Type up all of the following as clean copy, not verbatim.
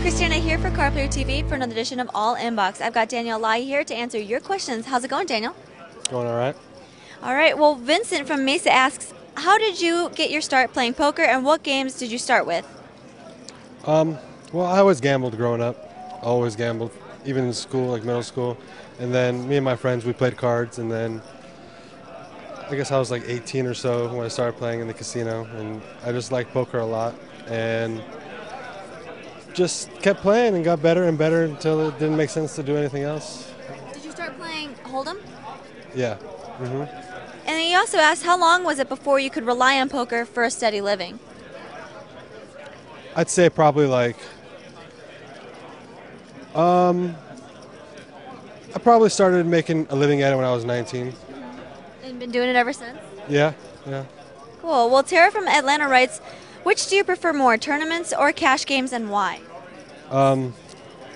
Christina here for Card Player TV for another edition of All Inbox. I've got Daniel Alaei here to answer your questions. How's it going, Daniel? Going all right. All right. Well, Vincent from Mesa asks, how did you get your start playing poker and what games did you start with? Well, I always gambled growing up. Always gambled, even in school, like middle school. And then me and my friends, we played cards. And then I guess I was like 18 or so when I started playing in the casino. And I just liked poker a lot. And just kept playing and got better and better until it didn't make sense to do anything else. Did you start playing Hold'em? Yeah. And then he also asked, how long was it before you could rely on poker for a steady living? I'd say probably like, I probably started making a living at it when I was 19. And been doing it ever since? Yeah. Cool. Well, Tara from Atlanta writes, which do you prefer more, tournaments or cash games, and why?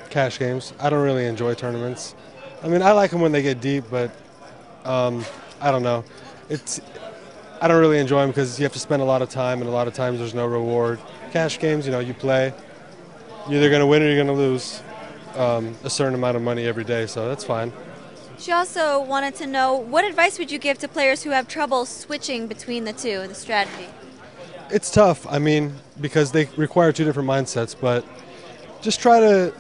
Cash games. I don't really enjoy tournaments. I mean, I like them when they get deep, but I don't know. I don't really enjoy them because you have to spend a lot of time, and a lot of times there's no reward. Cash games, you play. You're either going to win or you're going to lose a certain amount of money every day, so that's fine. She also wanted to know, what advice would you give to players who have trouble switching between the two, the strategy? It's tough, I mean, because they require two different mindsets, but just try to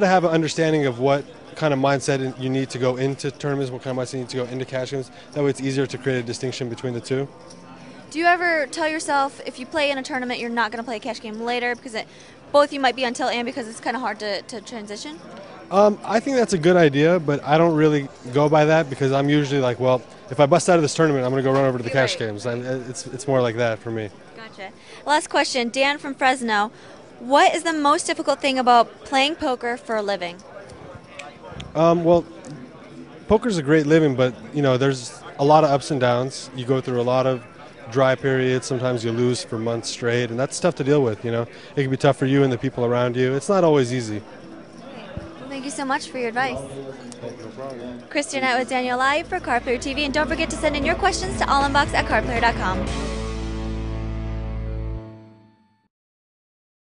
have an understanding of what kind of mindset you need to go into tournaments, what kind of mindset you need to go into cash games. That way it's easier to create a distinction between the two. Do you ever tell yourself if you play in a tournament you're not going to play a cash game later because both you might be on tilt and because it's kind of hard to transition? I think that's a good idea, but I don't really go by that because I'm usually like, well, if I bust out of this tournament, I'm going to go run over to the cash games. And it's more like that for me. Gotcha. Last question, Dan from Fresno. What is the most difficult thing about playing poker for a living? Well, poker's a great living, but there's a lot of ups and downs. You go through a lot of dry periods. Sometimes you lose for months straight, and that's tough to deal with. It can be tough for you and the people around you. It's not always easy. Well, thank you so much for your advice. No problem. Christina with Daniel Alaei for Card Player TV, and don't forget to send in your questions to allinbox@cardplayer.com.